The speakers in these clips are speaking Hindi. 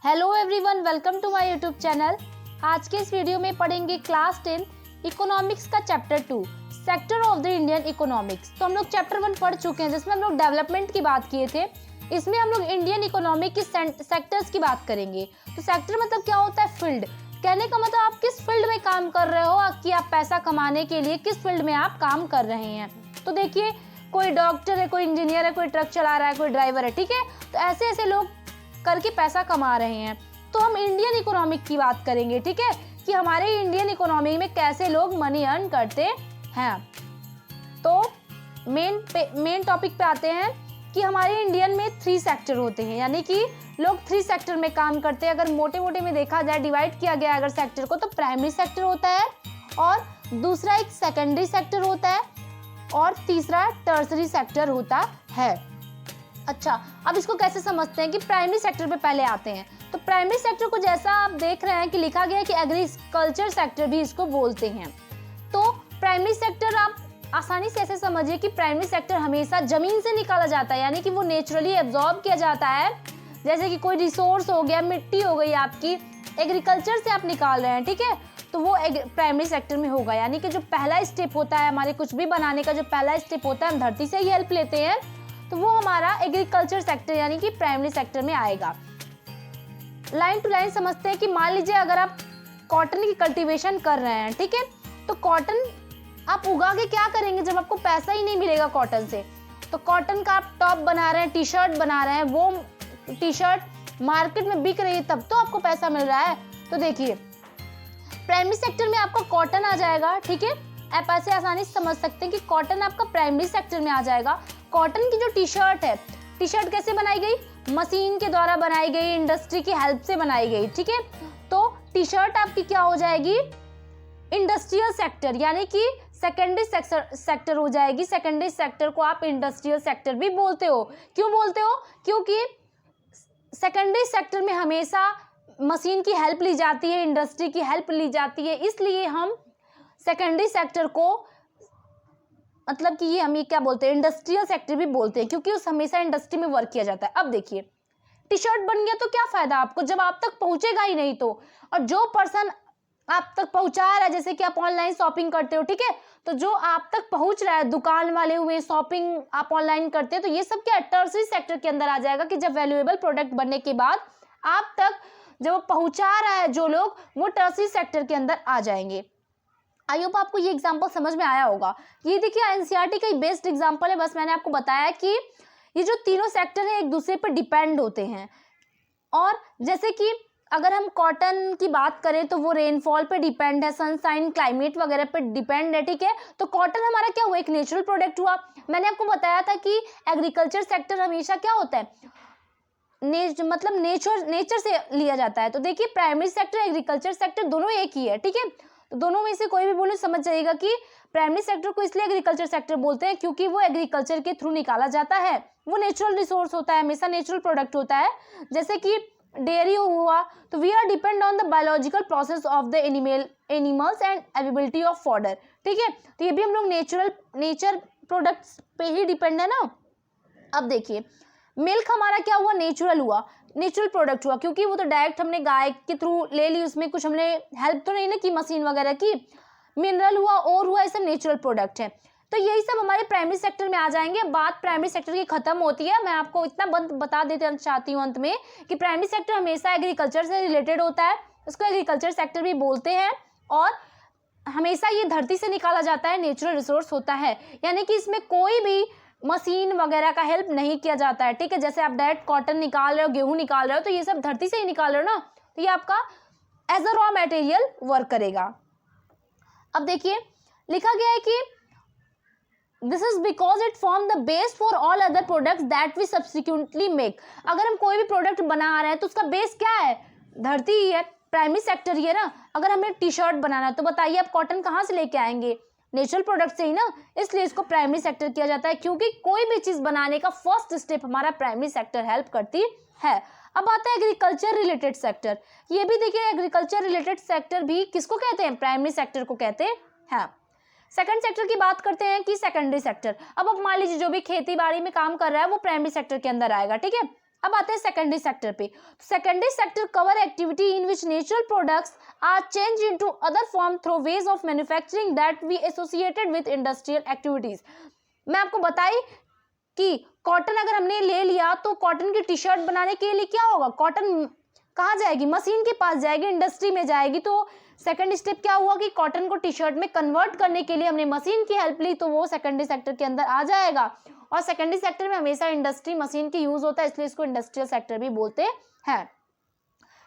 Hello everyone, welcome to my YouTube channel. आज के इस वीडियो में पढ़ेंगे क्लास 10 इकोनॉमिक्स का chapter 2 sector of the Indian economics. तो हम लोग चैप्टर 1 पढ़ चुके हैं जिसमें हम लोग डेवलपमेंट की बात किए थे। इसमें हम लोग इंडियन इकोनॉमिक की सेक्टर्स की बात करेंगे। तो सेक्टर मतलब क्या होता है? फील्ड। कहने का मतलब आप किस फील्ड में काम कर रहे हो कि आप पैसा कमाने के लिए किस फील्ड में आप काम कर रहे हैं। तो देखिए, कोई डॉक्टर है, कोई इंजीनियर है, कोई ट्रक चला रहा है, कोई ड्राइवर है, ठीक है। तो ऐसे ऐसे लोग करके पैसा कमा रहे हैं। तो हम इंडियन इकोनॉमिक की बात करेंगे, ठीक है, कि हमारे इंडियन इकोनॉमी में कैसे लोग मनी अर्न करते हैं। तो मेन टॉपिक पे आते हैं कि हमारे इंडियन में 3 सेक्टर होते हैं, यानी कि लोग 3 सेक्टर में काम करते हैं। अगर मोटे मोटे में देखा जाए, डिवाइड किया गया अगर सेक्टर को, तो प्राइमरी सेक्टर होता है और दूसरा एक सेकेंडरी सेक्टर होता है और तीसरा टर्सरी सेक्टर होता है। अच्छा, अब इसको कैसे समझते हैं कि प्राइमरी सेक्टर पे पहले आते हैं। तो प्राइमरी सेक्टर को जैसा आप देख रहे हैं कि लिखा गया है कि एग्रीकल्चर सेक्टर भी इसको बोलते हैं। तो प्राइमरी सेक्टर आप आसानी से ऐसे समझिए कि प्राइमरी सेक्टर हमेशा जमीन से निकाला जाता है, यानी कि वो नेचुरली एब्जॉर्ब किया जाता है। जैसे कि कोई रिसोर्स हो गया, मिट्टी हो गई आपकी, एग्रीकल्चर से आप निकाल रहे हैं, ठीक है, तो वो प्राइमरी सेक्टर में होगा। यानी कि जो पहला स्टेप होता है हमारे कुछ भी बनाने का, जो पहला स्टेप होता है, हम धरती से ही हेल्प लेते हैं, तो वो हमारा एग्रीकल्चर सेक्टर यानी कि प्राइमरी सेक्टर में आएगा। लाइन टू लाइन समझते हैं कि मान लीजिए अगर आप कॉटन की कल्टीवेशन कर रहे हैं, ठीक है, तो कॉटन आप उगा के क्या करेंगे जब आपको पैसा ही नहीं मिलेगा कॉटन से। तो कॉटन का आप टॉप बना रहे हैं, टी शर्ट बना रहे हैं, वो टी शर्ट मार्केट में बिक रही है, तब तो आपको पैसा मिल रहा है। तो देखिए, प्राइमरी सेक्टर में आपका कॉटन आ जाएगा, ठीक है। आप ऐसे आसानी से समझ सकते हैं कि कॉटन आपका प्राइमरी सेक्टर में आ जाएगा। कॉटन की जो टी शर्ट है, टी शर्ट कैसे बनाई गई? मशीन के द्वारा बनाई गई, इंडस्ट्री की हेल्प से बनाई गई, ठीक है। तो टी शर्ट आपकी क्या हो जाएगी? इंडस्ट्रियल सेक्टर, यानी कि सेकेंडरी सेक्टर हो जाएगी। सेकेंडरी सेक्टर को आप इंडस्ट्रियल सेक्टर भी बोलते हो। क्यों बोलते हो? क्योंकि सेकेंडरी सेक्टर में हमेशा मशीन की हेल्प ली जाती है, इंडस्ट्री की हेल्प ली जाती है, इसलिए हम सेकेंडरी सेक्टर को मतलब कि ये हम ये क्या बोलते हैं, इंडस्ट्रियल सेक्टर भी बोलते हैं, क्योंकि उस हमेशा इंडस्ट्री में वर्क किया जाता है। अब देखिए, टी शर्ट बन गया तो क्या फायदा आपको जब आप तक पहुंचेगा ही नहीं। तो और जो पर्सन आप तक पहुंचा रहा है, जैसे कि आप ऑनलाइन शॉपिंग करते हो, ठीक है, तो जो आप तक पहुंच रहा है, दुकान वाले हुए, शॉपिंग आप ऑनलाइन करते हैं, तो ये सब क्या टर्सरी सेक्टर के अंदर आ जाएगा कि जब वैल्यूएबल प्रोडक्ट बनने के बाद आप तक जब वो पहुंचा रहा है जो लोग, वो टर्सरी सेक्टर के अंदर आ जाएंगे। आई होप आपको ये एग्जांपल समझ में आया होगा। ये देखिए, एनसीईआरटी का बेस्ट एग्जांपल है। बस मैंने आपको बताया कि ये जो तीनों सेक्टर है एक दूसरे पर डिपेंड होते हैं। और जैसे कि अगर हम कॉटन की बात करें तो वो रेनफॉल पे डिपेंड है, सनशाइन, क्लाइमेट वगैरह पे डिपेंड है, ठीक है। तो कॉटन हमारा क्या हुआ? एक नेचुरल प्रोडक्ट हुआ। मैंने आपको बताया था कि एग्रीकल्चर सेक्टर हमेशा क्या होता है, मतलब नेचर से लिया जाता है। तो देखिए, प्राइमरी सेक्टर, एग्रीकल्चर सेक्टर दोनों एक ही है, ठीक है। तो दोनों में से कोई भी बोले समझ जाइएगा कि प्राइमरी सेक्टर को इसलिए एग्रीकल्चर सेक्टर बोलते हैं क्योंकि वो एग्रीकल्चर के थ्रू निकाला जाता है। वो नेचुरल रिसोर्स होता है, हमेशा नेचुरल प्रोडक्ट होता है। जैसे कि डेयरी हुआ, तो we are depend on the biological process of the animals and availability of fodder, ठीक है। तो ये भी हम लोग नेचर प्रोडक्ट्स पे ही डिपेंड है ना। अब देखिए, मिल्क हमारा क्या हुआ? नेचुरल हुआ, नेचुरल प्रोडक्ट हुआ, क्योंकि वो तो डायरेक्ट हमने गाय के थ्रू ले ली, उसमें कुछ हमने हेल्प तो नहीं ना की मशीन वगैरह की। मिनरल हुआ और हुआ, ये सब नेचुरल प्रोडक्ट है। तो यही सब हमारे प्राइमरी सेक्टर में आ जाएंगे। बात प्राइमरी सेक्टर की खत्म होती है। मैं आपको इतना बता देते चाहती हूँ अंत में कि प्राइमरी सेक्टर हमेशा एग्रीकल्चर से रिलेटेड होता है, उसको एग्रीकल्चर सेक्टर भी बोलते हैं। और हमेशा ये धरती से निकाला जाता है, नेचुरल रिसोर्स होता है, यानी कि इसमें कोई भी मशीन वगैरह का हेल्प नहीं किया जाता है, ठीक है। जैसे आप डायरेक्ट कॉटन निकाल रहे हो, गेहूं निकाल रहे हो, तो ये सब धरती से ही निकाल रहे हो ना, तो ये आपका as a raw material work करेगा। अब देखिए, लिखा गया है कि this is because it form the base for all other products that we subsequently make. अगर हम कोई भी प्रोडक्ट बना रहे हैं तो उसका बेस क्या है? धरती ही है, प्राइमरी सेक्टर ही है ना। अगर हमें टी शर्ट बनाना है तो बताइए आप कॉटन कहाँ से लेके आएंगे? नेचुरल प्रोडक्ट से ही ना। इसलिए इसको प्राइमरी सेक्टर किया जाता है, क्योंकि कोई भी चीज बनाने का फर्स्ट स्टेप हमारा प्राइमरी सेक्टर हेल्प करती है। अब आता है एग्रीकल्चर रिलेटेड सेक्टर। ये भी देखिए, एग्रीकल्चर रिलेटेड सेक्टर भी किसको कहते हैं? प्राइमरी सेक्टर को कहते हैं। सेकंड सेक्टर की बात करते हैं कि सेकेंडरी सेक्टर। अब मान लीजिए जो भी खेती बाड़ी में काम कर रहा है वो प्राइमरी सेक्टर के अंदर आएगा, ठीक है। अब आते हैं सेकेंडरी सेक्टर पे। Secondary sector cover activity in which natural products are change into other form through ways of manufacturing that we associated with industrial activities. मैं आपको बताई कि कॉटन अगर हमने ले लिया तो कॉटन की टी शर्ट बनाने के लिए क्या होगा, कॉटन कहाँ जाएगी, मशीन के पास जाएगी, इंडस्ट्री में जाएगी। तो सेकंड स्टेप क्या हुआ कि कॉटन को टी शर्ट में कन्वर्ट करने के लिए हमने मशीन की हेल्प ली, तो वो सेकेंडरी सेक्टर के अंदर आ जाएगा। और सेकेंडरी सेक्टर में हमेशा इंडस्ट्री मशीन की यूज होता है, इसलिए इसको इंडस्ट्रियल सेक्टर भी बोलते हैं।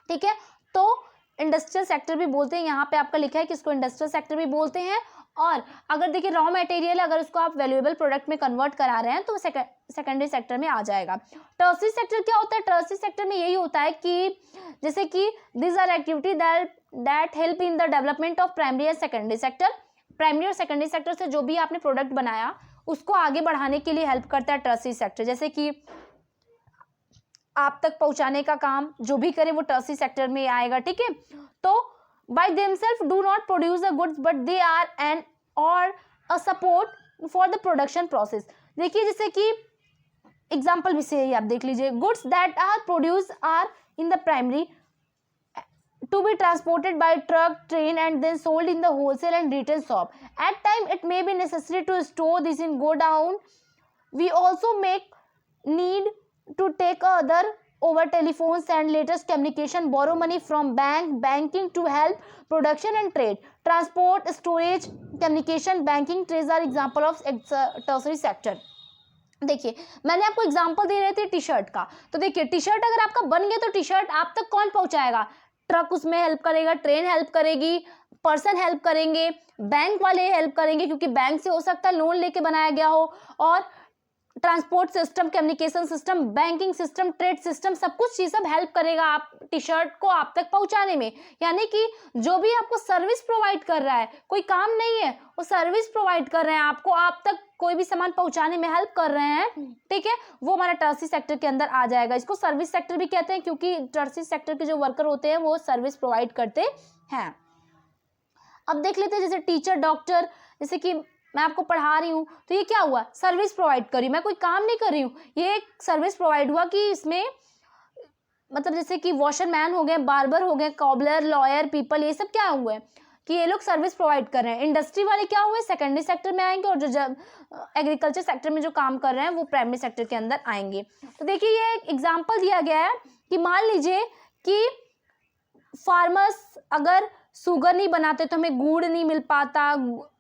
ठीक है, तो इंडस्ट्रियल सेक्टर भी बोलते हैं, यहाँ पे आपका लिखा है कि इसको इंडस्ट्रियल सेक्टर भी बोलते हैं। और अगर देखिए रॉ मटेरियल अगर उसको आप वैल्यूएबल प्रोडक्ट में कन्वर्ट करा रहे हैं तो सेकेंडरी सेक्टर में आ जाएगा। टर्सरी सेक्टर क्या होता है, टर्सरी सेक्टर में यही होता है कि जैसे कि this are activity that help in the development of primary and secondary sector. Primary और सेकेंडरी सेक्टर से जो भी आपने प्रोडक्ट बनाया उसको आगे बढ़ाने के लिए हेल्प करता है टर्सरी सेक्टर। जैसे कि आप तक पहुंचाने का काम जो भी करे वो टर्सरी सेक्टर में आएगा। ठीक है, तो by themselves do not produce the goods but they are an or a support for the production process। देखिए जैसे कि एग्जाम्पल भी से आप देख लीजिए, goods that are produce are in the primary to be transported by truck, train and then sold in the wholesale and retail shop. At time it may be necessary to store this in go down. We also make need to take other over telephones and latest communication, borrow money from banking to help production and trade, transport, storage, communication, banking, trades are example of tertiary sector। देखिए मैंने आपको एग्जांपल दे रहे थे टी शर्ट का, तो देखिए टी शर्ट अगर आपका बन गया तो टी शर्ट आप तक कौन पहुंचाएगा, ट्रक उसमें हेल्प करेगा, ट्रेन हेल्प करेगी, पर्सन हेल्प करेंगे, बैंक वाले हेल्प करेंगे क्योंकि बैंक से हो सकता है लोन लेके बनाया गया हो, और transport system, communication system, banking system, trade system, सब कुछ चीज सब हेल्प करेगा आप टी शर्ट को आप तक पहुंचाने में। यानी कि जो भी आपको सर्विस प्रोवाइड कर रहा है, कोई काम नहीं है, वो सर्विस प्रोवाइड कर रहे हैं आपको, आप तक कोई भी सामान पहुंचाने में हेल्प कर रहे हैं। ठीक है, वो हमारा टर्सरी सेक्टर के अंदर आ जाएगा। इसको सर्विस सेक्टर भी कहते हैं क्योंकि टर्सरी सेक्टर के जो वर्कर होते हैं वो सर्विस प्रोवाइड करते हैं। अब देख लेते हैं जैसे टीचर, डॉक्टर, जैसे कि मैं आपको पढ़ा रही हूँ तो ये क्या हुआ, सर्विस प्रोवाइड कर रही हूँ, मैं कोई काम नहीं कर रही हूँ, ये एक सर्विस प्रोवाइड हुआ कि इसमें मतलब जैसे कि वॉशरमैन हो गए, बार्बर हो गए, कॉबलर, लॉयर, पीपल, ये सब क्या हुए कि ये लोग सर्विस प्रोवाइड कर रहे हैं। इंडस्ट्री वाले क्या हुए, सेकेंडरी सेक्टर में आएंगे, और जो एग्रीकल्चर सेक्टर में जो काम कर रहे हैं वो प्राइमरी सेक्टर के अंदर आएंगे। तो देखिए ये एक एग्जाम्पल दिया गया है कि मान लीजिए कि फार्मर्स अगर शुगर नहीं बनाते तो हमें गुड़ नहीं मिल पाता,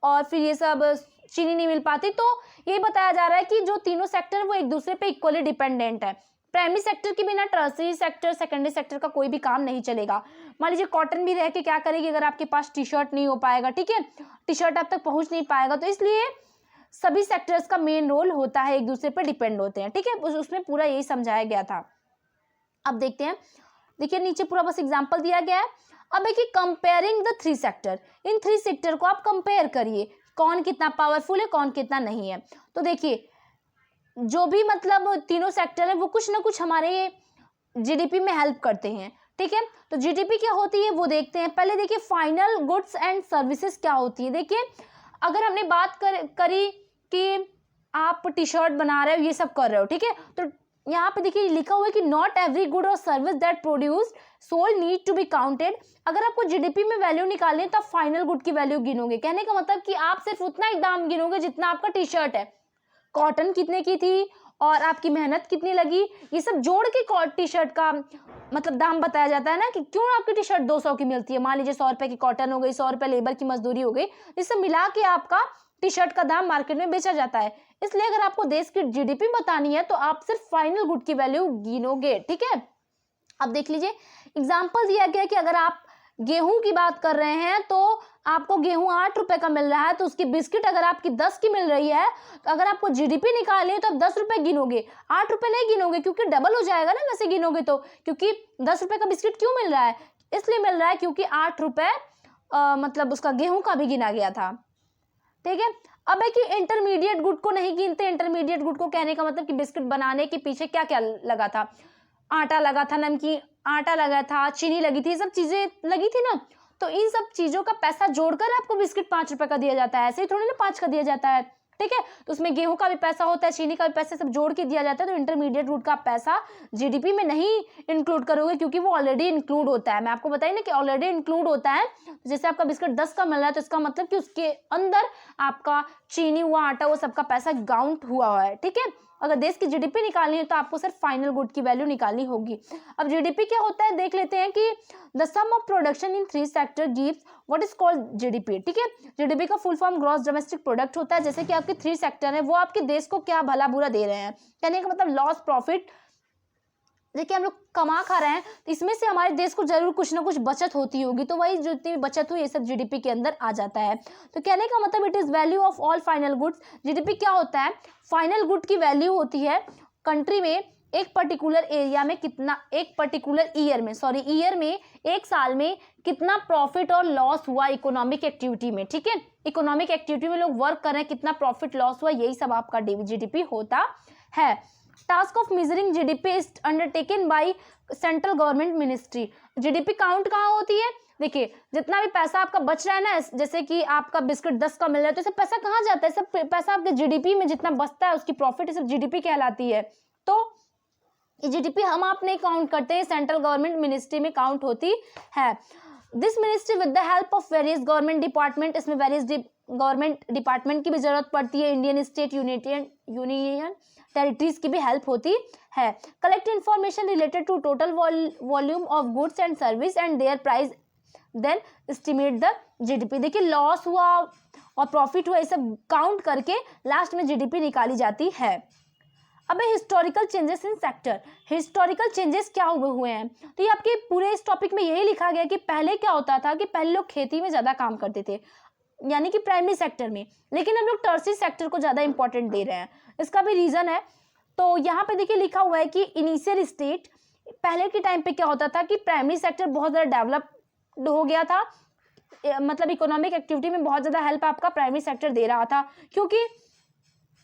और फिर ये सब चीनी नहीं मिल पाती। तो ये बताया जा रहा है कि जो तीनों सेक्टर वो एक दूसरे पे इक्वली डिपेंडेंट है। प्राइमरी सेक्टर के बिना टर्सरी सेक्टर, सेकेंडरी सेक्टर का कोई भी काम नहीं चलेगा। मान लीजिए कॉटन भी रह के क्या करेगी अगर आपके पास टी शर्ट नहीं हो पाएगा, ठीक है, टी शर्ट आप तक पहुंच नहीं पाएगा। तो इसलिए सभी सेक्टर्स का मेन रोल होता है, एक दूसरे पर डिपेंड होते हैं। ठीक है, उसमें पूरा यही समझाया गया था। अब देखते हैं, देखिए नीचे पूरा बस एग्जाम्पल दिया गया है। अब देखिए comparing the three sector, in three sector को आप कंपेयर करिए, कौन कितना पावरफुल है, कौन कितना नहीं है। तो देखिए जो भी मतलब तीनों सेक्टर है वो कुछ ना कुछ हमारे जीडीपी में हेल्प करते हैं। ठीक है, तो जीडीपी क्या होती है वो देखते हैं। पहले देखिए फाइनल गुड्स एंड सर्विसेज क्या होती है। देखिए अगर हमने बात करी कि आप टी शर्ट बना रहे हो, ये सब कर रहे हो, ठीक है, तो यहाँ पे देखिए लिखा हुआ है कि नॉट एवरी गुड और service that produce sold need to be counted. अगर आपको जीडीपी में वैल्यू निकालनी है तो आप फाइनल गुड की वैल्यू गिनोगे। कहने का मतलब कि आप सिर्फ उतना ही दाम गिनोगे जितना आपका टी शर्ट है, कॉटन कितने की थी और आपकी मेहनत कितनी लगी, ये सब जोड़ के टी शर्ट का मतलब दाम बताया जाता है ना, कि क्यों आपकी टी शर्ट 200 की मिलती है। मान लीजिए 100 रुपए की कॉटन हो गई, 100 रुपए लेबर की मजदूरी हो गई, ये सब मिला के आपका टी शर्ट का दाम मार्केट में बेचा जाता है। इसलिए अगर आपको देश की जीडीपी बतानी है तो आप सिर्फ फाइनल गुड की वैल्यू गिनोगे। ठीक है, अब देख लीजिए एग्जाम्पल दिया गया कि अगर आप गेहूं की बात कर रहे हैं तो आपको गेहूं 8 रुपए का मिल रहा है, तो उसकी बिस्किट अगर आपकी 10 की मिल रही है, तो अगर आपको जीडीपी निकालनी है तो आप 10 रुपए गिनोगे, 8 रुपए नहीं गिनोगे, क्योंकि डबल हो जाएगा ना वैसे गिनोगे तो। क्योंकि 10 रुपए का बिस्किट क्यों मिल रहा है, इसलिए मिल रहा है क्योंकि 8 रुपए मतलब उसका गेहूं का भी गिना गया था। ठीक है, अब है कि इंटरमीडिएट गुड को नहीं गिनते। इंटरमीडिएट गुड को कहने का मतलब कि बिस्किट बनाने के पीछे क्या क्या लगा था, आटा लगा था, नमकीन आटा लगा था, चीनी लगी थी, सब चीजें लगी थी ना, तो इन सब चीजों का पैसा जोड़कर आपको बिस्किट 5 रुपए का दिया जाता है। ऐसे ही थोड़ी ना 5 का दिया जाता है। ठीक है। तो उसमें गेहूं का भी पैसा होता है, चीनी का भी पैसा, सब जोड़ के दिया जाता है। तो इंटरमीडिएट रूट का पैसा जीडीपी में नहीं इंक्लूड करोगे क्योंकि वो ऑलरेडी इंक्लूड होता है। मैं आपको बताई ना कि ऑलरेडी इंक्लूड होता है। जैसे आपका बिस्किट 10 का मिल रहा है तो इसका मतलब कि उसके अंदर आपका चीनी हुआ, आटा, वो सबका पैसा काउंट हुआ है, ठीक है। अगर देश की जीडीपी निकालनी है तो आपको सिर्फ फाइनल गुड की वैल्यू निकालनी होगी। अब जीडीपी क्या होता है देख लेते हैं कि the sum of production in 3 sector gives what is called GDP, ठीक है। जीडीपी का full form gross domestic product होता है। जैसे कि आपके 3 सेक्टर है, वो आपके देश को क्या भला बुरा दे रहे हैं, कहने का मतलब लॉस प्रॉफिट। देखिए हम लोग कमा खा रहे हैं तो इसमें से हमारे देश को जरूर कुछ ना कुछ बचत होती होगी, तो वही जो इतनी बचत हुई ये सब जीडीपी के अंदर आ जाता है। तो कहने का मतलब it is value of all final goods. GDP क्या होता है, फाइनल गुड की वैल्यू होती है कंट्री में एक पर्टिकुलर एरिया में कितना, एक पर्टिकुलर ईयर में एक साल में कितना प्रॉफिट और लॉस हुआ इकोनॉमिक एक्टिविटी में, ठीक है। इकोनॉमिक एक्टिविटी में लोग वर्क कर रहे हैं, कितना प्रॉफिट लॉस हुआ, यही सब आपका जीडीपी होता है। Task of measuring GDP is undertaken by central government ministry. GDP count कहाँ होती है, देखिए जितना भी पैसा आपका बच रहा है ना, जैसे कि आपका बिस्किट 10 का मिल रहा है तो सब पैसा कहाँ जाता है, सब पैसा आपके जीडीपी में जितना बचता है उसकी प्रॉफिट सब जीडीपी कहलाती है। तो जीडीपी हम आप नहीं काउंट करते हैं, सेंट्रल गवर्नमेंट मिनिस्ट्री में काउंट होती है। This ministry with the help of various government department, इसमें वेरियस गवर्नमेंट डिपार्टमेंट की भी जरूरत पड़ती है, इंडियन स्टेट यूनियन टेरिटरीज की भी हेल्प होती है। Collect information related to total volume of goods and service and their price, then estimate the GDP. देखिए लॉस हुआ और प्रॉफिट हुआ, ये सब काउंट करके लास्ट में जीडीपी निकाली जाती है। अब historical changes in sector, historical changes क्या हुए हैं, तो ये आपके पूरे इस टॉपिक में यही लिखा गया कि पहले क्या होता था कि पहले लोग खेती में ज़्यादा काम करते थे, यानी कि प्राइमरी सेक्टर में, लेकिन हम लोग टर्सरी सेक्टर को ज़्यादा इंपॉर्टेंट दे रहे हैं। इसका भी रीज़न है। तो यहाँ पे देखिए लिखा हुआ है कि इनिशियल स्टेट, पहले के टाइम पे क्या होता था कि प्राइमरी सेक्टर बहुत ज़्यादा डेवलप्ड हो गया था, मतलब इकोनॉमिक एक्टिविटी में बहुत ज़्यादा हेल्प आपका प्राइमरी सेक्टर दे रहा था, क्योंकि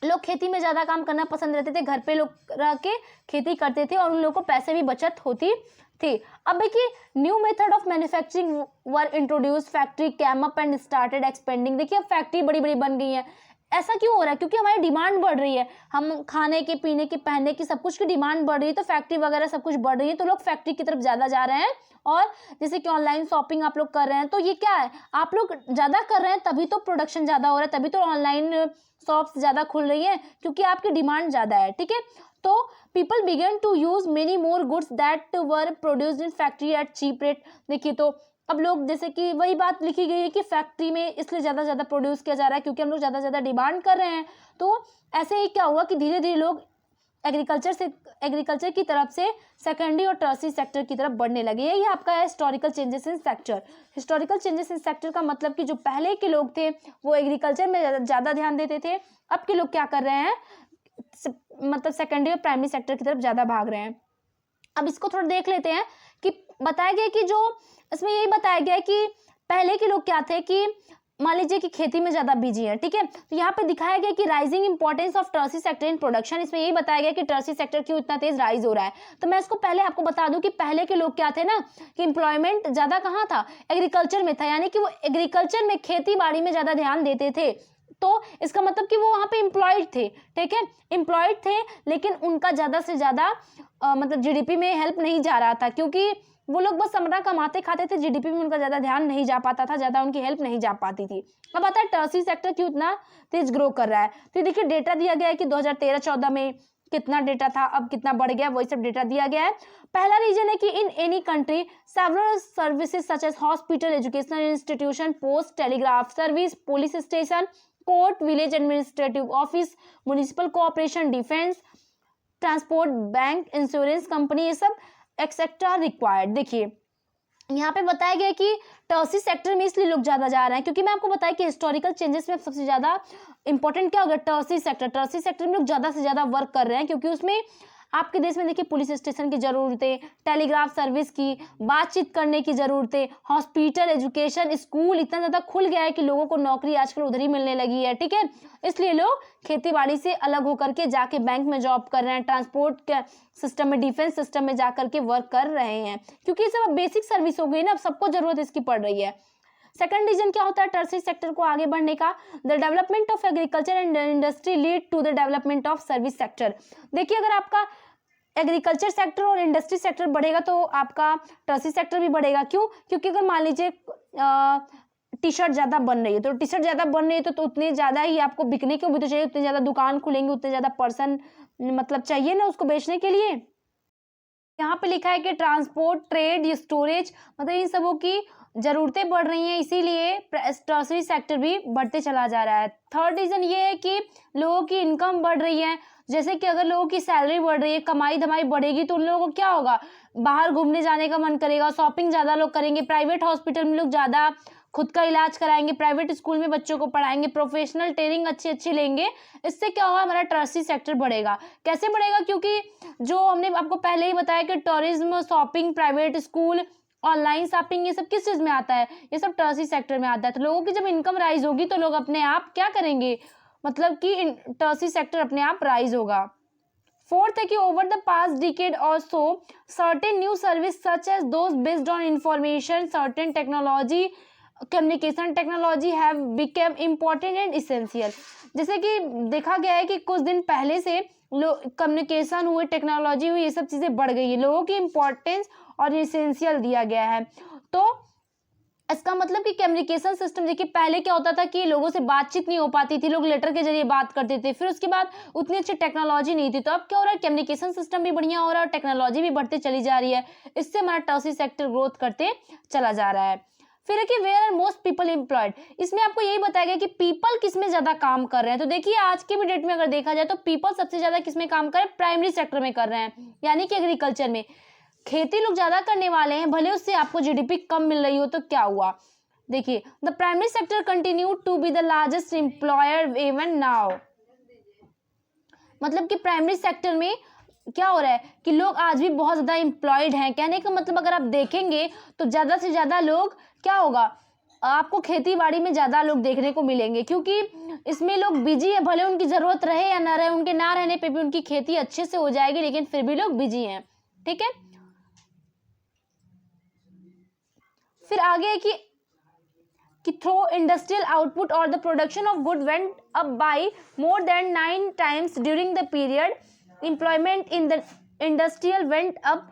लोग खेती में ज़्यादा काम करना पसंद रहते थे, घर पे लोग रह के खेती करते थे और उन लोगों को पैसे भी बचत होती थी। अब देखिए new method of manufacturing were introduce, factory cam up and started expanding. देखिए अब फैक्ट्री बड़ी बड़ी बन गई है। ऐसा क्यों हो रहा है, क्योंकि हमारी डिमांड बढ़ रही है, हम खाने के, पीने की, पहनने की, सब कुछ की डिमांड बढ़ रही है, तो फैक्ट्री वगैरह सब कुछ बढ़ रही है, तो लोग फैक्ट्री की तरफ ज़्यादा जा रहे हैं। और जैसे कि ऑनलाइन शॉपिंग आप लोग कर रहे हैं, तो ये क्या है, आप लोग ज़्यादा कर रहे हैं तभी तो प्रोडक्शन ज़्यादा हो रहा है, तभी तो ऑनलाइन शॉप्स ज़्यादा खुल रही है, क्योंकि आपकी डिमांड ज़्यादा है, ठीक है। तो people began to use many more goods that were produced in factory at cheap rate. देखिए तो अब लोग, जैसे कि वही बात लिखी गई है कि फैक्ट्री में इसलिए ज़्यादा प्रोड्यूस किया जा रहा है क्योंकि हम लोग ज़्यादा डिमांड कर रहे हैं। तो ऐसे ही क्या हुआ कि धीरे धीरे लोग एग्रीकल्चर की तरफ से सेकेंडरी और टर्सरी सेक्टर की तरफ बढ़ने लगे। ये आपका है historical changes in sector. Historical changes in sector का मतलब कि जो पहले के लोग थे वो एग्रीकल्चर में ज़्यादा ध्यान देते थे, अब के लोग क्या कर रहे हैं, मतलब सेकेंडरी और प्राइमरी सेक्टर की तरफ ज़्यादा भाग रहे हैं। अब इसको थोड़ा देख लेते हैं कि बताया गया कि जो इसमें यही बताया गया है कि पहले के लोग क्या थे कि मान लीजिए कि खेती में ज़्यादा बिजी है, ठीक है। तो यहाँ पे दिखाया गया कि rising importance of tertiary sector in production, इसमें यही बताया गया कि टर्सरी सेक्टर क्यों इतना तेज राइज हो रहा है। तो मैं इसको पहले आपको बता दूं कि पहले के लोग क्या थे ना कि एम्प्लॉयमेंट ज़्यादा कहाँ था, एग्रीकल्चर में था, यानी कि वो एग्रीकल्चर में, खेती बाड़ी में ज़्यादा ध्यान देते थे। तो इसका मतलब कि वो वहाँ पे एम्प्लॉयड थे, ठीक है, एम्प्लॉयड थे, लेकिन उनका ज़्यादा से ज़्यादा मतलब जीडीपी में हेल्प नहीं जा रहा था, क्योंकि वो लोग बस अपना कमाते खाते थे, जीडीपी में उनका ज़्यादा ध्यान नहीं जा पाता था, ज़्यादा उनकी हेल्प नहीं जा पाती थी। अब आता है टर्सरी सेक्टर क्यों इतना तेज ग्रो कर रहा है। तो देखिए डेटा दिया गया है कि 2013-14 में कितना डेटा था, अब कितना बढ़ गया, वही सब डेटा दिया गया है। पहला रीजन है कि in any country several services such as hospital, educational institution, post, telegraph service, police station, court, village administrative office, municipal cooperation, defence, transport, bank, insurance company, ये सब एक्सेट्रा रिक्वायर्ड। देखिए यहाँ पे बताया गया कि टर्सरी सेक्टर में इसलिए लोग ज़्यादा जा रहे हैं क्योंकि मैं आपको बताया कि हिस्टोरिकल चेंजेस में सबसे ज़्यादा इंपॉर्टेंट क्या होगा, टर्सरी सेक्टर। टर्सरी सेक्टर में लोग ज़्यादा से ज़्यादा वर्क कर रहे हैं क्योंकि उसमें आपके देश में देखिए पुलिस स्टेशन की ज़रूरतें, टेलीग्राफ सर्विस की, बातचीत करने की ज़रूरतें, हॉस्पिटल, एजुकेशन, स्कूल इतना ज़्यादा खुल गया है कि लोगों को नौकरी आजकल उधर ही मिलने लगी है, ठीक है। इसलिए लोग खेती बाड़ी से अलग होकर के जाके बैंक में जॉब कर रहे हैं, ट्रांसपोर्ट के सिस्टम में, डिफेंस सिस्टम में जा करके वर्क कर रहे हैं, क्योंकि ये सब बेसिक सर्विस हो गई ना, अब सबको ज़रूरत इसकी पड़ रही है। सेकंड रीजन क्या होता है टर्शियरी सेक्टर को आगे बढ़ने का? The development of agriculture and industry lead to the development of service sector. देखिए अगर आपका एग्रीकल्चर सेक्टर और इंडस्ट्री सेक्टर बढ़ेगा तो आपका टर्शियरी सेक्टर भी बढ़ेगा। क्यों? क्योंकि अगर मान लीजिए टी शर्ट ज़्यादा बन रही है तो टी शर्ट ज़्यादा बन रही है तो उतने ज़्यादा ही आपको बिकने को भी तो चाहिए, उतने ज़्यादा दुकान खुलेंगे, उतने ज़्यादा पर्सन मतलब चाहिए ना उसको बेचने के लिए। यहाँ पे लिखा है कि ट्रांसपोर्ट, ट्रेड, स्टोरेज मतलब इन सबों की ज़रूरतें बढ़ रही हैं, इसीलिए टर्शियरी सेक्टर भी बढ़ते चला जा रहा है। थर्ड रीज़न ये है कि लोगों की इनकम बढ़ रही है। जैसे कि अगर लोगों की सैलरी बढ़ रही है, कमाई धमाई बढ़ेगी तो उन लोगों को क्या होगा, बाहर घूमने जाने का मन करेगा, शॉपिंग ज़्यादा लोग करेंगे, प्राइवेट हॉस्पिटल में लोग ज़्यादा खुद का इलाज कराएंगे, प्राइवेट स्कूल में बच्चों को पढ़ाएंगे, प्रोफेशनल ट्रेनिंग अच्छी अच्छी लेंगे। इससे क्या होगा, हमारा टर्शियरी सेक्टर बढ़ेगा। कैसे बढ़ेगा? क्योंकि जो हमने आपको पहले ही बताया कि tourism, shopping, private school, online shopping, ये सब किस चीज़ में आता है? ये सब टर्शियरी सेक्टर में आता है। तो लोगों की जब इनकम राइज होगी तो लोग अपने आप क्या करेंगे, मतलब कि टर्शियरी सेक्टर अपने आप राइज होगा। फोर्थ है कि ओवर द पास्ट डिकेड और so certain new service such as those based on information, certain technology, communication technology have become important and essential. जैसे कि देखा गया है कि कुछ दिन पहले से कम्युनिकेशन हुए, टेक्नोलॉजी हुई, ये सब चीज़ें बढ़ गई है, लोगों की इम्पोर्टेंस और इसेंशियल दिया गया है। तो इसका मतलब कि कम्युनिकेशन सिस्टम, देखिए पहले क्या होता था कि लोगों से बातचीत नहीं हो पाती थी, लोग लेटर के जरिए बात करते थे, फिर उसके बाद उतनी अच्छी टेक्नोलॉजी नहीं थी। तो अब क्या हो रहा है, कम्युनिकेशन सिस्टम भी बढ़िया हो रहा है और टेक्नोलॉजी भी बढ़ती चली जा रही है। इससे हमारा टर्शियरी सेक्टर ग्रोथ करते चला जा रहा है। फिर है कि where are most people employed. इसमें आपको यही बताया गया कि पीपल किस में ज़्यादा काम कर रहे हैं। तो देखिए आज के भी डेट में अगर देखा जाए तो पीपल सबसे ज़्यादा किस में काम कर रहे हैं, प्राइमरी सेक्टर में कर रहे हैं, यानी कि एग्रीकल्चर में। खेती लोग ज़्यादा करने वाले हैं, भले उससे आपको जीडीपी कम मिल रही हो तो क्या हुआ। देखिए the primary sector continue to be the largest employer even now. मतलब कि प्राइमरी सेक्टर में क्या हो रहा है कि लोग आज भी बहुत ज़्यादा एम्प्लॉयड हैं। कहने का मतलब अगर आप देखेंगे तो ज़्यादा से ज़्यादा लोग क्या होगा, आपको खेती बाड़ी में ज़्यादा लोग देखने को मिलेंगे, क्योंकि इसमें लोग बिजी है। भले उनकी ज़रूरत रहे या ना रहे, उनके ना रहने पे भी उनकी खेती अच्छे से हो जाएगी, लेकिन फिर भी लोग बिजी हैं। ठीक है, फिर आगे है कि थ्रो इंडस्ट्रियल आउटपुट और the production of good went up by more than 9 times during the period, employment in the industrial went up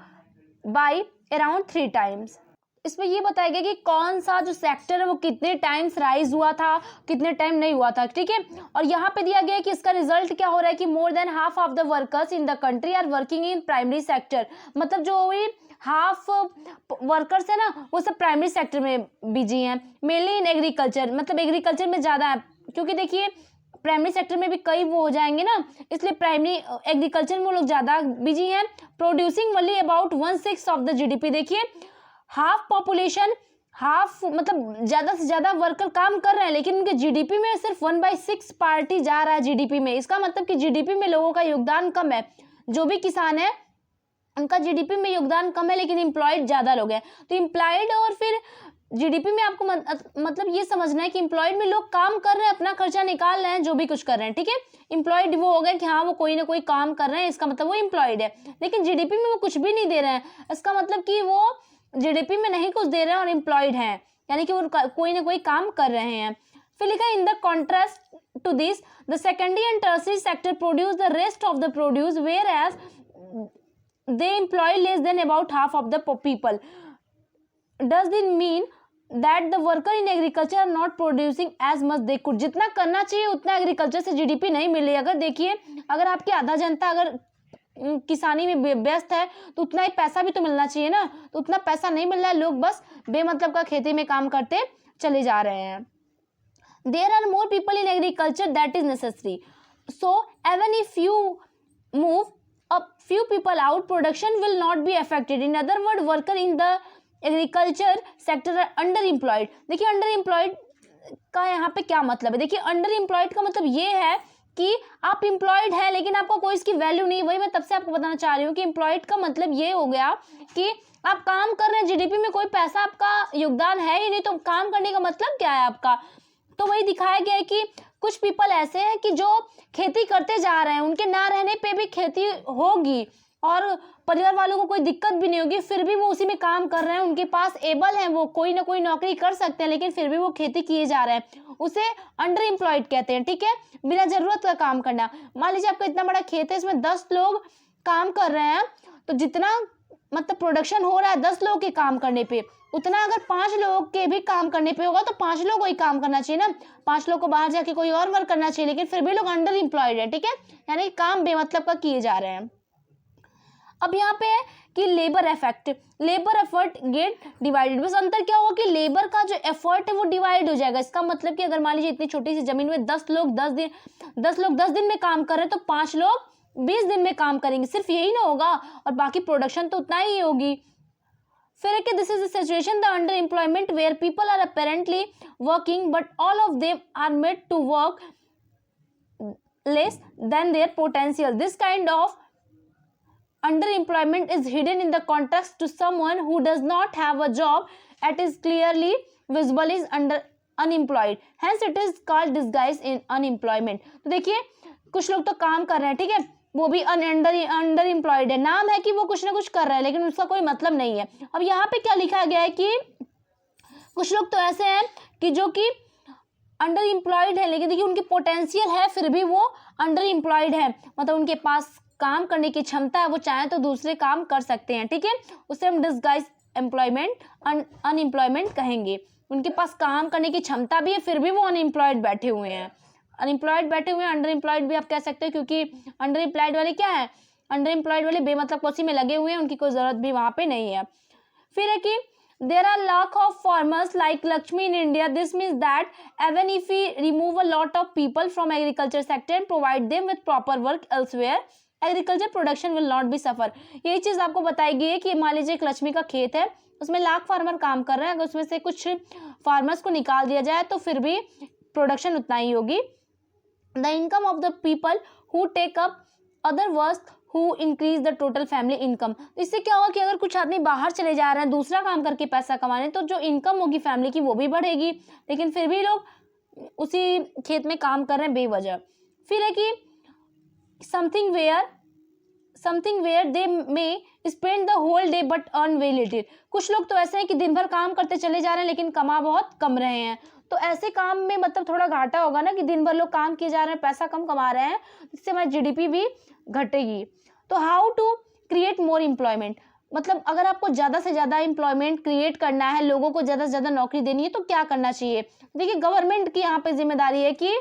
by around 3 times। इसमें ये बताया गया कि कौन सा जो सेक्टर है वो कितने टाइम्स राइज हुआ था, कितने टाइम नहीं हुआ था। ठीक है, और यहाँ पे दिया गया है कि इसका रिजल्ट क्या हो रहा है कि more than half of the workers in the country are working in primary sector. मतलब जो भी हाफ वर्कर्स है ना वो सब प्राइमरी सेक्टर में बिजी हैं, मेनली इन एग्रीकल्चर। मतलब एग्रीकल्चर में ज़्यादा है, क्योंकि देखिए प्राइमरी सेक्टर में भी कई वो हो जाएंगे ना, इसलिए प्राइमरी एग्रीकल्चर में वो लोग ज़्यादा बिजी हैं। Producing only about 1/6 of the GDP. देखिए हाफ पॉपुलेशन, हाफ मतलब ज़्यादा से ज़्यादा वर्कर काम कर रहे हैं, लेकिन उनके जीडीपी में सिर्फ 1/6 पार्टी जा रहा है जीडीपी में। इसका मतलब कि जीडीपी में लोगों का योगदान कम है। जो भी किसान है उनका जीडीपी में योगदान कम है, लेकिन एम्प्लॉयड ज़्यादा लोग हैं। तो एम्प्लॉयड और फिर जीडीपी में आपको मतलब ये समझना है कि एम्प्लॉयड में लोग काम कर रहे हैं, अपना खर्चा निकाल रहे हैं, जो भी कुछ कर रहे हैं। ठीक है, एम्प्लॉयड वो हो गए कि हाँ वो कोई ना कोई काम कर रहे हैं, इसका मतलब वो एम्प्लॉयड है। लेकिन जीडीपी में वो कुछ भी नहीं दे रहे हैं, इसका मतलब कि वो जीडीपी में नहीं कुछ दे रहे हैं और एम्प्लॉयड हैं, यानी कि वो कोई ना कोई काम कर रहे हैं। फिर लिखा in the contrast to this the secondary and tertiary sector produce the rest of the produce, whereas they employ less than about half of the people. Does this mean that the worker in agriculture are not producing as much they could? जितना करना चाहिए उतना एग्रीकल्चर से जीडीपी नहीं मिल रही। अगर देखिए अगर आपकी आधा जनता अगर किसानी में व्यस्त है तो उतना ही पैसा भी तो मिलना चाहिए ना, तो उतना पैसा नहीं मिल रहा है, लोग बस बेमतलब का खेती में काम करते चले जा रहे हैं। There are more people in agriculture that is necessary. So even if you move a few people out, production will not be affected. In other words, worker in the agriculture sector are underemployed. देखिए underemployed का यहाँ पे क्या मतलब है। देखिए underemployed का मतलब ये है कि आप एम्प्लॉयड है लेकिन आपको कोई इसकी वैल्यू नहीं। वही मैं तब से आपको बताना चाह रही हूँ कि एम्प्लॉयड का मतलब ये हो गया कि आप काम कर रहे हैं, जीडीपी में कोई पैसा आपका योगदान है ही नहीं, तो काम करने का मतलब क्या है आपका। तो वही दिखाया गया है कि कुछ पीपल ऐसे हैं कि जो खेती करते जा रहे हैं, उनके ना रहने पे भी खेती होगी और परिवार वालों को कोई दिक्कत भी नहीं होगी, फिर भी वो उसी में काम कर रहे हैं, उनके पास एबल है, वो कोई ना कोई नौकरी कर सकते हैं, लेकिन फिर भी वो खेती किए जा रहे हैं, उसे अंडर एम्प्लॉयड कहते हैं। ठीक है, बिना जरूरत का काम करना। मान लीजिए आपका इतना बड़ा खेत है, इसमें 10 लोग काम कर रहे हैं, तो जितना मतलब प्रोडक्शन हो रहा है 10 लोगों के काम करने पे, उतना अगर 5 लोगों के भी काम करने पे होगा तो 5 लोग को ही काम करना चाहिए ना, 5 लोग को बाहर जाके कोई और वर्क करना चाहिए, लेकिन फिर भी लोग अंडर एम्प्लॉयड है। ठीक है, यानी काम बेमतलब का किए जा रहे हैं। अब यहाँ पे है कि लेबर एफर्ट गेट डिवाइडेड। बस अंतर क्या होगा कि लेबर का जो एफर्ट है वो डिवाइड हो जाएगा। इसका मतलब कि अगर मान लीजिए इतनी छोटी सी जमीन में 10 लोग 10 दिन में काम कर रहे हैं, तो 5 लोग 20 दिन में काम करेंगे, सिर्फ यही ना होगा, और बाकी प्रोडक्शन तो उतना ही होगी। फिर है कि this is the situation the under employment where people are apparently working but all of them are made to work less than their potential. This kind of underemployment is hidden in the context to someone who does not have a job and is clearly visible is unemployed, hence it is called disguise in unemployment। तो देखिए कुछ लोग तो काम कर रहे हैं, ठीक है, वो भी अंडर एम्प्लॉयड है, नाम है कि वो कुछ ना कुछ कर रहा है, लेकिन उसका कोई मतलब नहीं है। अब यहाँ पे क्या लिखा गया है कि कुछ लोग तो ऐसे हैं कि जो कि अंडर एम्प्लॉयड है, लेकिन देखिए उनकी पोटेंशियल है, फिर भी वो अंडर एम्प्लॉयड है, मतलब उनके पास काम करने की क्षमता है, वो चाहे तो दूसरे काम कर सकते हैं। ठीक है, उसे हम डिस्गाइज एम्प्लॉयमेंट अनएम्प्लॉयमेंट कहेंगे। उनके पास काम करने की क्षमता भी है, फिर भी वो अनएम्प्लॉयड बैठे हुए हैं, अनएम्प्लॉयड बैठे हुए हैं। अंडर एम्प्लॉयड भी आप कह सकते हो, क्योंकि अंडर एम्प्लॉयड वाले क्या है, अंडर एम्प्लॉयड वाले बेमतलब कोसी में लगे हुए हैं, उनकी कोई जरूरत भी वहां पे नहीं है। फिर है कि there are lakh of farmers like Lakshmi in India. This means that even if we remove a lot of people from agriculture sector and provide them with proper work elsewhere, agriculture production will not be suffer. यही चीज आपको बताई गई है कि मान लीजिए एक लक्ष्मी का खेत है, उसमें लाख फार्मर काम कर रहे हैं, अगर उसमें से कुछ फार्मर्स को निकाल दिया जाए तो फिर भी प्रोडक्शन उतना ही होगी। The income of the people who take up other work who increase the total family income. इससे क्या होगा कि अगर कुछ आदमी बाहर चले जा रहे हैं दूसरा काम करके पैसा कमाने, तो जो इनकम होगी फैमिली की वो भी बढ़ेगी, लेकिन फिर भी लोग उसी खेत में काम कर रहे हैं बेवजह। फिर है कि something where they may spend the whole day but earn very little. कुछ लोग तो ऐसे हैं कि दिन भर काम करते चले जा रहे हैं लेकिन कमा बहुत कम रहे हैं, तो ऐसे काम में मतलब थोड़ा घाटा होगा ना कि दिन भर लोग काम किए जा रहे हैं, पैसा कम कमा रहे हैं, इससे हमारी जीडीपी भी घटेगी। तो how to create more employment, मतलब अगर आपको ज़्यादा से ज़्यादा एम्प्लॉयमेंट क्रिएट करना है, लोगों को ज़्यादा से ज़्यादा नौकरी देनी है, तो क्या करना चाहिए। देखिए गवर्नमेंट की यहाँ पे जिम्मेदारी है कि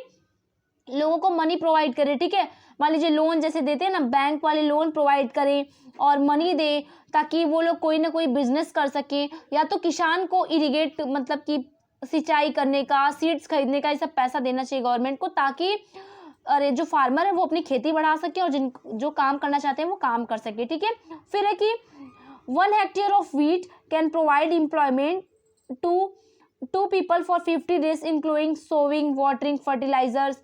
लोगों को मनी प्रोवाइड करे। ठीक है, मान लीजिए लोन जैसे देते हैं ना, बैंक वाले लोन प्रोवाइड करें और मनी दे, ताकि वो लोग कोई ना कोई बिजनेस कर सके, या तो किसान को इरिगेट मतलब कि सिंचाई करने का, सीड्स खरीदने का, ये सब पैसा देना चाहिए गवर्नमेंट को, ताकि अरे जो फार्मर है वो अपनी खेती बढ़ा सके और जो काम करना चाहते हैं वो काम कर सके। ठीक है, फिर है कि 1 hectare of wheat can provide employment to people for 50 days including sowing, watering, fertilisers,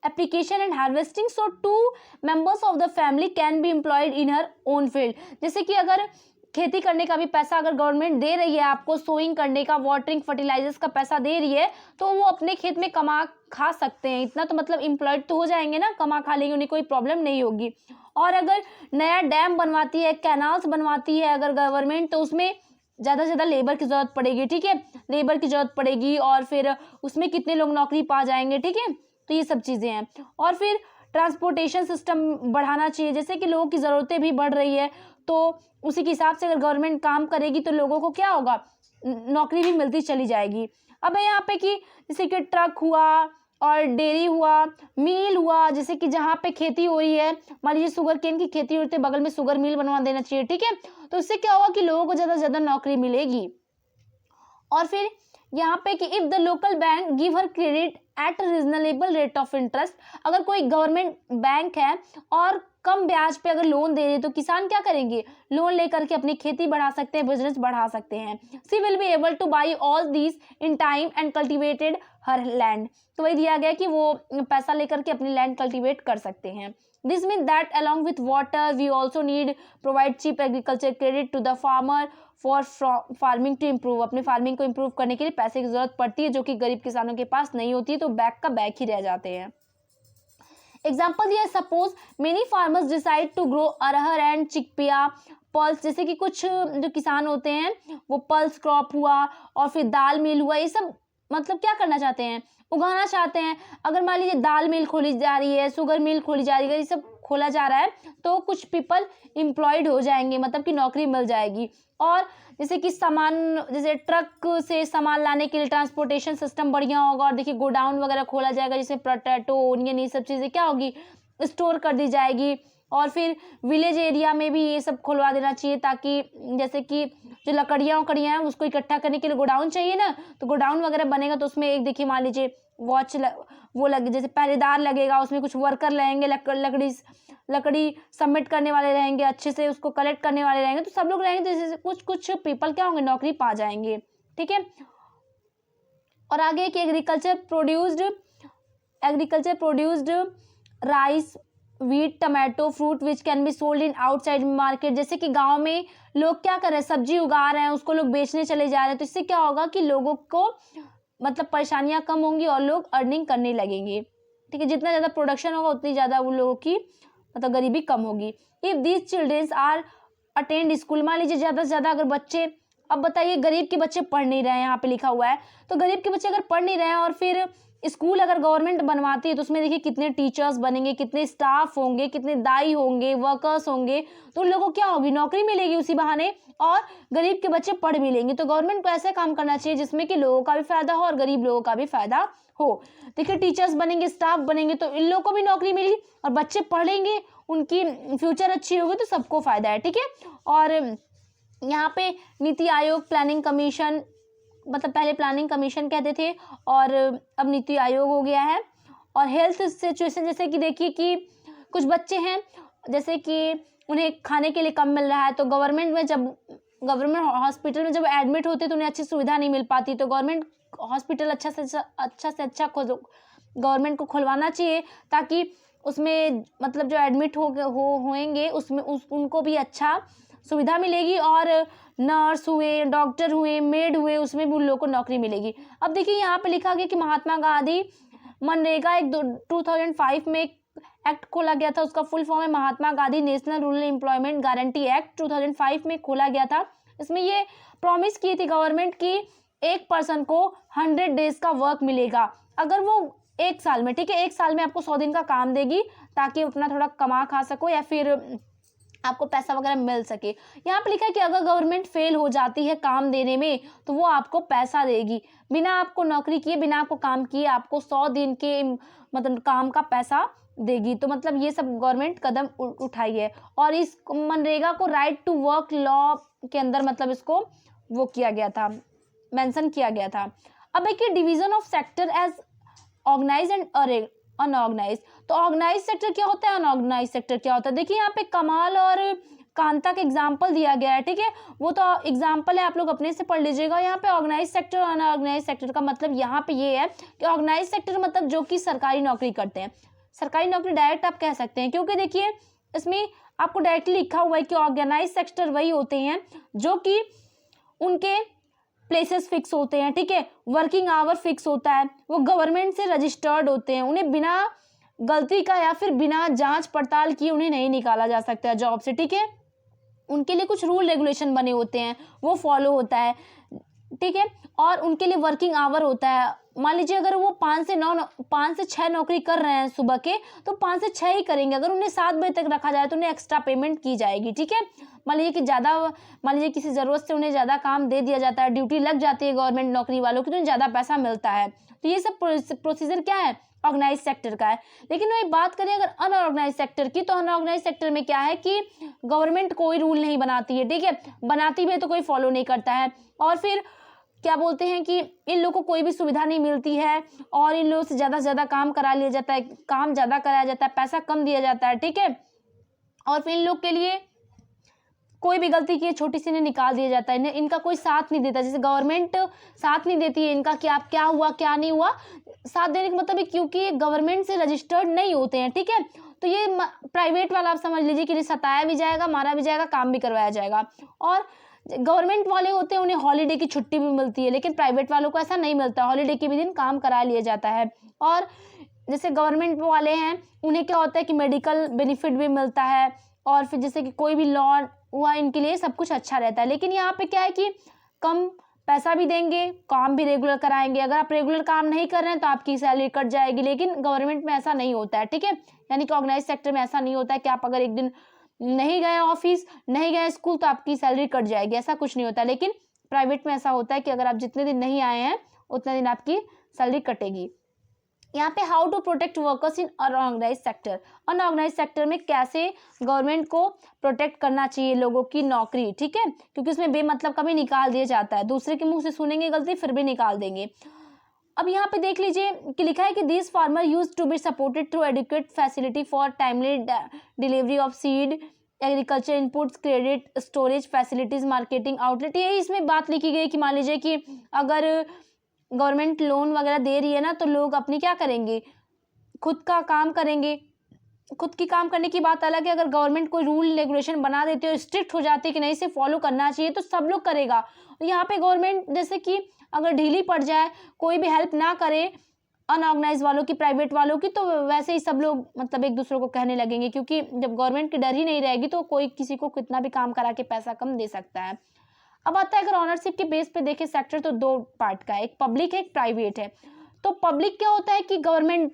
application and harvesting. So 2 members of the family can be employed in her own field। जैसे कि अगर खेती करने का भी पैसा अगर गवर्नमेंट दे रही है आपको, सोइंग करने का, वाटरिंग, फर्टिलाइजर्स का पैसा दे रही है, तो वो अपने खेत में कमा खा सकते हैं, इतना तो मतलब एम्प्लॉयड तो हो जाएंगे ना, कमा खा लेंगे, उन्हें कोई प्रॉब्लम नहीं होगी। और अगर नया डैम बनवाती है, कैनाल्स बनवाती है अगर गवर्नमेंट, तो उसमें ज़्यादा से ज़्यादा लेबर की ज़रूरत पड़ेगी। ठीक है, लेबर की ज़रूरत पड़ेगी और फिर उसमें कितने लोग नौकरी पा जाएंगे। ठीक है, तो ये सब चीज़ें हैं। और फिर ट्रांसपोर्टेशन सिस्टम बढ़ाना चाहिए, जैसे कि लोगों की ज़रूरतें भी बढ़ रही है, तो उसी के हिसाब से अगर गवर्नमेंट काम करेगी तो लोगों को क्या होगा, नौकरी भी मिलती चली जाएगी। अब है यहाँ पे कि जैसे कि ट्रक हुआ और डेयरी हुआ, मिल हुआ, जैसे कि जहाँ पे खेती हो रही है, मान लीजिए शुगर केन की खेती हो रही है, बगल में शुगर मिल बनवा देना चाहिए। ठीक है, तो इससे क्या होगा कि लोगों को ज़्यादा से ज़्यादा नौकरी मिलेगी। और फिर यहाँ पे कि if the local bank give her credit at reasonable rate of interest, अगर कोई गवर्नमेंट बैंक है और कम ब्याज पे अगर लोन दे रही है, तो किसान क्या करेंगे, लोन लेकर के अपनी खेती बढ़ा सकते हैं, बिजनेस बढ़ा सकते हैं। She will be able to buy all these in time and cultivated her land. तो वही दिया गया कि वो पैसा लेकर के अपनी लैंड कल्टिवेट कर सकते हैं। This means that along with water, we also need provide cheap agriculture credit to the farmer for farming to improve। अपने फार्मिंग को इम्प्रूव करने के लिए पैसे की जरूरत पड़ती है, जो कि गरीब किसानों के पास नहीं होती है, तो बैक का बैक ही रह जाते हैं। एग्जाम्पल दिया, suppose many farmers decide to grow arhar and chickpea pulse, जैसे कि कुछ जो किसान होते हैं वो पल्स क्रॉप हुआ और फिर दाल मिल हुआ, ये सब मतलब क्या करना चाहते हैं, उगाना चाहते हैं। अगर मान लीजिए दाल मिल खोली जा रही है, शुगर मिल खोली जा रही है, ये सब खोला जा रहा है तो कुछ पीपल एम्प्लॉयड हो जाएंगे, मतलब कि नौकरी मिल जाएगी। और जैसे कि सामान, जैसे ट्रक से सामान लाने के लिए ट्रांसपोर्टेशन सिस्टम बढ़िया होगा, और देखिए गोडाउन वगैरह खोला जाएगा जिसमें पोटैटो, ओनियन, ये सब चीज़ें क्या होगी, स्टोर कर दी जाएगी। और फिर विलेज एरिया में भी ये सब खुलवा देना चाहिए, ताकि जैसे कि जो लकड़ियाँ हैं उसको इकट्ठा करने के लिए गोडाउन चाहिए ना, तो गोडाउन वगैरह बनेगा तो उसमें एक देखिए मान लीजिए वो लगे, जैसे पहरेदार लगेगा, उसमें कुछ वर्कर रहेंगे, लकड़ी सबमिट करने वाले रहेंगे, अच्छे से उसको कलेक्ट करने वाले रहेंगे, तो सब लोग रहेंगे, तो जैसे कुछ पीपल क्या होंगे, नौकरी पा जाएंगे। ठीक है। और आगे कि agriculture produced rice, wheat, tomato, fruit which can be sold in outside market, जैसे कि गांव में लोग क्या कर रहे हैं, सब्जी उगा रहे हैं, उसको लोग बेचने चले जा रहे हैं, तो इससे क्या होगा कि लोगों को मतलब परेशानियां कम होंगी और लोग अर्निंग करने लगेंगे। ठीक है, जितना ज़्यादा प्रोडक्शन होगा उतनी ज़्यादा उन लोगों की मतलब गरीबी कम होगी। If these childrens are attend school, मान लीजिए ज़्यादा से ज़्यादा अगर बच्चे, अब बताइए गरीब के बच्चे पढ़ नहीं रहे हैं, यहाँ पे लिखा हुआ है, तो गरीब के बच्चे अगर पढ़ नहीं रहे हैं और फिर स्कूल अगर गवर्नमेंट बनवाती है तो उसमें देखिए कितने टीचर्स बनेंगे, कितने स्टाफ होंगे, कितने दाई होंगे, वर्कर्स होंगे, तो उन लोगों को क्या होगी, नौकरी मिलेगी उसी बहाने, और गरीब के बच्चे पढ़ भी लेंगे। तो गवर्नमेंट को ऐसा काम करना चाहिए जिसमें कि लोगों का भी फायदा हो और गरीब लोगों का भी फायदा हो। देखिए टीचर्स बनेंगे, स्टाफ बनेंगे, तो इन लोगों को भी नौकरी मिली और बच्चे पढ़ेंगे, उनकी फ्यूचर अच्छी होगी, तो सबको फायदा है। ठीक है। और यहाँ पे नीति आयोग, प्लानिंग कमीशन, मतलब पहले प्लानिंग कमीशन कहते थे और अब नीति आयोग हो गया है। और हेल्थ सिचुएशन, जैसे कि देखिए कि कुछ बच्चे हैं जैसे कि उन्हें खाने के लिए कम मिल रहा है, तो गवर्नमेंट हॉस्पिटल में जब एडमिट होते तो उन्हें अच्छी सुविधा नहीं मिल पाती, तो गवर्नमेंट हॉस्पिटल अच्छा से अच्छा गवर्नमेंट को खुलवाना चाहिए, ताकि उसमें मतलब जो एडमिट होंगे उसमें उनको भी अच्छा सुविधा मिलेगी, और नर्स हुए, डॉक्टर हुए, मेड हुए, उसमें भी उन लोगों को नौकरी मिलेगी। अब देखिए यहाँ पे लिखा गया कि महात्मा गांधी मनरेगा एक 2005 में एक्ट खोला गया था, उसका फुल फॉर्म है Mahatma Gandhi national rural employment guarantee act, 2005 में खोला गया था। इसमें ये प्रॉमिस की थी गवर्नमेंट की एक पर्सन को 100 डेज का वर्क मिलेगा, अगर वो एक साल में, ठीक है, एक साल में आपको 100 दिन का काम देगी, ताकि अपना थोड़ा कमा खा सको या फिर आपको पैसा वगैरह मिल सके। यहाँ पे लिखा है कि अगर गवर्नमेंट फेल हो जाती है काम देने में तो वो आपको पैसा देगी, बिना आपको नौकरी किए, बिना आपको काम किए, आपको 100 दिन के मतलब काम का पैसा देगी। तो मतलब ये सब गवर्नमेंट कदम उठाई है। और इस मनरेगा को राइट टू वर्क लॉ के अंदर मतलब इसको वो किया गया था, मेंशन किया गया था। अब देखिए division of sector as organise and unorganise, तो ऑर्गेनाइज सेक्टर क्या होता है, अनऑर्गेनाइज सेक्टर क्या होता है। देखिए यहाँ पे कमाल और कांता का एग्जाम्पल दिया गया है, ठीक है, वो तो एग्जाम्पल है, आप लोग अपने से पढ़ लीजिएगा। यहाँ पे ऑर्गेनाइज सेक्टर और अनऑर्गेनाइज सेक्टर का मतलब यहाँ पे ये है कि ऑर्गेनाइज सेक्टर मतलब जो कि सरकारी नौकरी करते हैं, सरकारी नौकरी डायरेक्ट आप कह सकते हैं, क्योंकि देखिए इसमें आपको डायरेक्टली लिखा हुआ है कि ऑर्गेनाइज सेक्टर वही होते हैं जो कि उनके प्लेसेस फिक्स होते हैं, ठीक है, वर्किंग आवर फिक्स होता है, वो गवर्नमेंट से रजिस्टर्ड होते हैं, उन्हें बिना गलती का या फिर बिना जांच पड़ताल किए उन्हें नहीं निकाला जा सकता है जॉब से, ठीक है, उनके लिए कुछ रूल रेगुलेशन बने होते हैं, वो फॉलो होता है, ठीक है, और उनके लिए वर्किंग आवर होता है। मान लीजिए अगर वो 5 से 6 नौकरी कर रहे हैं सुबह के, तो 5 से 6 ही करेंगे, अगर उन्हें 7 बजे तक रखा जाए तो उन्हें एक्स्ट्रा पेमेंट की जाएगी, ठीक है। मान लीजिए किसी ज़रूरत से उन्हें ज़्यादा काम दे दिया जाता है, ड्यूटी लग जाती है गवर्नमेंट नौकरी वालों की, तो उन्हें ज़्यादा पैसा मिलता है। तो ये सब प्रोसीजर क्या है, ऑर्गेनाइज सेक्टर का है। लेकिन वही बात करें अगर अनऑर्गेनाइज सेक्टर की, तो अनऑर्गेनाइज सेक्टर में क्या है कि गवर्नमेंट कोई रूल नहीं बनाती है, ठीक है, बनाती भी है तो कोई फॉलो नहीं करता है, और फिर क्या बोलते हैं कि इन लोगों को कोई भी सुविधा नहीं मिलती है, और इन लोगों से ज़्यादा काम करा लिया जाता है, काम ज़्यादा कराया जाता है, पैसा कम दिया जाता है, ठीक है, और फिर इन लोग के लिए कोई भी गलती की छोटी सी इन्हें निकाल दिया जाता है, इनका कोई साथ नहीं देता, जैसे गवर्नमेंट साथ नहीं देती है इनका कि आप क्या हुआ क्या नहीं हुआ, साथ देने का मतलब है क्योंकि ये गवर्नमेंट से रजिस्टर्ड नहीं होते हैं, ठीक है, तो ये प्राइवेट वाला आप समझ लीजिए कि इन्हें सताया भी जाएगा, मारा भी जाएगा, काम भी करवाया जाएगा। और गवर्नमेंट वाले होते हैं उन्हें हॉलीडे की छुट्टी भी मिलती है, लेकिन प्राइवेट वालों को ऐसा नहीं मिलता, हॉलीडे के भी दिन काम करा लिया जाता है। और जैसे गवर्नमेंट वाले हैं उन्हें क्या होता है कि मेडिकल बेनिफिट भी मिलता है, और फिर जैसे कि कोई भी लोन हुआ इनके लिए सब कुछ अच्छा रहता है। लेकिन यहाँ पे क्या है कि कम पैसा भी देंगे, काम भी रेगुलर कराएंगे। अगर आप रेगुलर काम नहीं कर रहे हैं तो आपकी सैलरी कट जाएगी, लेकिन गवर्नमेंट में ऐसा नहीं होता है, ठीक है। यानी कि ऑर्गेनाइज सेक्टर में ऐसा नहीं होता है कि आप अगर एक दिन नहीं गए ऑफिस, नहीं गए स्कूल तो आपकी सैलरी कट जाएगी, ऐसा कुछ नहीं होता। लेकिन प्राइवेट में ऐसा होता है कि अगर आप जितने दिन नहीं आए हैं उतने दिन आपकी सैलरी कटेगी। यहाँ पे how to protect workers in unorganise sector, unorganise sector में कैसे गवर्नमेंट को प्रोटेक्ट करना चाहिए लोगों की नौकरी, ठीक है, क्योंकि उसमें बेमतलब कभी निकाल दिया जाता है, दूसरे के मुंह से सुनेंगे गलती फिर भी निकाल देंगे। अब यहाँ पे देख लीजिए कि लिखा है कि this farmer use to be supported through adequate facility for timely delivery of seed, agriculture inputs, credit, storage facilities, marketing outlet. यही इसमें बात लिखी गई कि मान लीजिए कि अगर गवर्नमेंट लोन वगैरह दे रही है ना, तो लोग अपनी क्या करेंगे, खुद का काम करेंगे। खुद की काम करने की बात अलग है, अगर गवर्नमेंट कोई रूल रेगुलेशन बना देती है, स्ट्रिक्ट हो जाती है कि नहीं इसे फॉलो करना चाहिए, तो सब लोग करेगा। यहाँ पे गवर्नमेंट जैसे कि अगर ढीली पड़ जाए, कोई भी हेल्प ना करे अनऑर्गेनाइज वालों की, प्राइवेट वालों की, तो वैसे ही सब लोग मतलब एक दूसरे को कहने लगेंगे, क्योंकि जब गवर्नमेंट की डर ही नहीं रहेगी तो कोई किसी को कितना भी काम करा के पैसा कम दे सकता है। अब आता है अगर ऑनरशिप के बेस पे देखें सेक्टर, तो दो पार्ट का है, एक पब्लिक है एक प्राइवेट है। तो पब्लिक क्या होता है कि गवर्नमेंट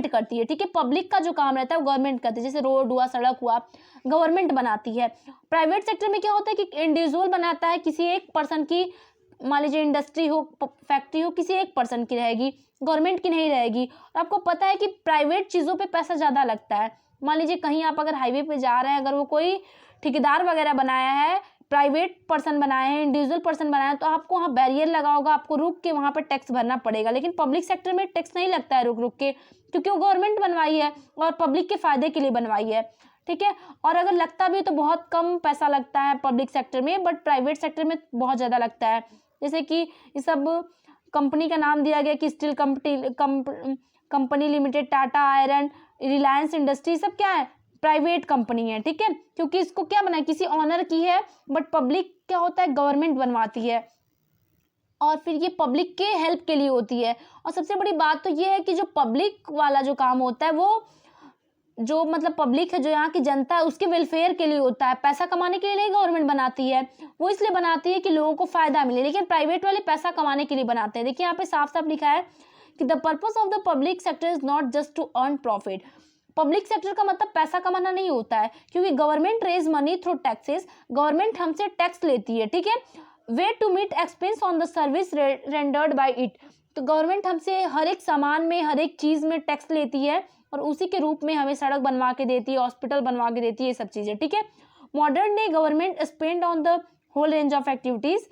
करती है, ठीक है। पब्लिक का जो काम रहता है वो गवर्नमेंट करती है, जैसे रोड हुआ, सड़क हुआ, गवर्नमेंट बनाती है। प्राइवेट सेक्टर में क्या होता है कि इंडिविजुअल बनाता है, किसी एक पर्सन की, मान लीजिए इंडस्ट्री हो, फैक्ट्री हो, किसी एक पर्सन की रहेगी, गवर्नमेंट की नहीं रहेगी। और आपको पता है कि प्राइवेट चीज़ों पे पैसा ज़्यादा लगता है। मान लीजिए कहीं आप अगर हाईवे पे जा रहे हैं, अगर वो कोई ठेकेदार वगैरह बनाया है, प्राइवेट पर्सन बनाए हैं, इंडिविजुअल पर्सन बनाया है, तो आपको वहाँ बैरियर लगा होगा, आपको रुक के वहाँ पर टैक्स भरना पड़ेगा। लेकिन पब्लिक सेक्टर में टैक्स नहीं लगता है रुक के, क्योंकि वो गवर्नमेंट बनवाई है और पब्लिक के फायदे के लिए बनवाई है, ठीक है। और अगर लगता भी तो बहुत कम पैसा लगता है पब्लिक सेक्टर में, बट प्राइवेट सेक्टर में बहुत ज़्यादा लगता है। जैसे कि ये सब कंपनी का नाम दिया गया कि steel company limited, Tata iron, Reliance industry, सब क्या है, प्राइवेट कंपनी है, ठीक है। क्योंकि इसको क्या बना, किसी ऑनर की है, बट पब्लिक क्या होता है, गवर्नमेंट बनवाती है, और फिर ये पब्लिक के हेल्प के लिए होती है। और सबसे बड़ी बात तो ये है कि जो पब्लिक वाला जो काम होता है वो जो मतलब पब्लिक है, जो यहाँ की जनता है, उसके वेलफेयर के लिए होता है, पैसा कमाने के लिए नहीं गवर्नमेंट बनाती है। वो इसलिए बनाती है कि लोगों को फायदा मिले, लेकिन प्राइवेट वाले पैसा कमाने के लिए बनाते हैं। देखिए यहाँ पे साफ साफ लिखा है कि the purpose of the public sector is not just to earn profit. Public sector का मतलब पैसा कमाना नहीं होता है, क्योंकि government raise money through taxes, government हमसे टैक्स लेती है, ठीक है। Way to meet expense on the service rendered by it, तो गवर्नमेंट हमसे हर एक सामान में, हर एक चीज में टैक्स लेती है, और उसी के रूप में हमें सड़क बनवा के देती है, हॉस्पिटल बनवा के देती है, ये सब चीजें, ठीक है। Modern day government spend on the whole range of activities,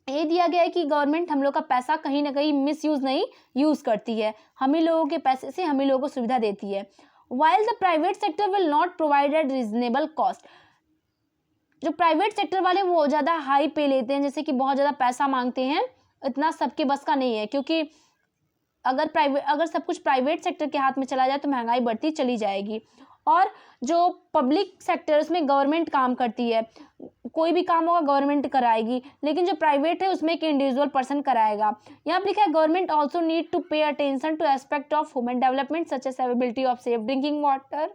ये दिया गया है कि गवर्नमेंट हम लोग का पैसा कहीं ना कहीं मिस यूज नहीं यूज करती है, हम ही लोगों के पैसे से हम ही लोगों को सुविधा देती है। While the private sector will not provide eight reasonable cost, जो प्राइवेट सेक्टर वाले वो ज़्यादा हाई पे लेते हैं, जैसे कि बहुत ज़्यादा पैसा मांगते हैं, इतना सबके बस का नहीं है। क्योंकि अगर सब कुछ प्राइवेट सेक्टर के हाथ में चला जाए तो महंगाई बढ़ती चली जाएगी। और जो पब्लिक सेक्टर उसमें गवर्नमेंट काम करती है, कोई भी काम होगा गवर्नमेंट कराएगी, लेकिन जो प्राइवेट है उसमें एक इंडिविजुअल पर्सन कराएगा। यहाँ पर लिखा है government also need to pay attention to aspect of human development such as availability of safe drinking water,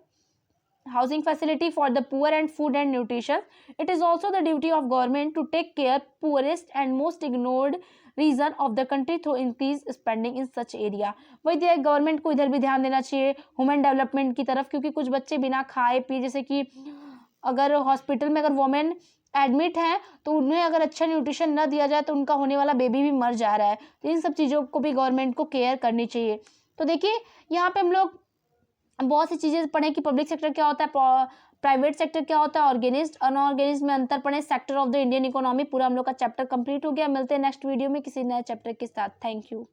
housing facility for the poor and food and nutrition. It is also the duty of government to take care poorest and most ignored region of the country through increased spending in such area. वही दिया गवर्नमेंट को इधर भी ध्यान देना चाहिए ह्यूमन डेवलपमेंट की तरफ, क्योंकि कुछ बच्चे बिना खाए पिए, जैसे कि अगर हॉस्पिटल में अगर वोमेन एडमिट है तो उन्हें अगर अच्छा न्यूट्रिशन न दिया जाए तो उनका होने वाला बेबी भी मर जा रहा है। तो इन सब चीज़ों को भी गवर्नमेंट को केयर करनी चाहिए। तो देखिए यहाँ पे हम लोग बहुत सी चीज़ें पढ़ें कि पब्लिक सेक्टर क्या होता है, प्राइवेट सेक्टर क्या होता है, ऑर्गेनाइज्ड अनऑर्गेनाइज्ड में अंतर पढ़ें, sector of the Indian economy. पूरा हम लोग का चैप्टर कंप्लीट हो गया। मिलते हैं नेक्स्ट वीडियो में किसी नए चैप्टर के साथ। Thank you.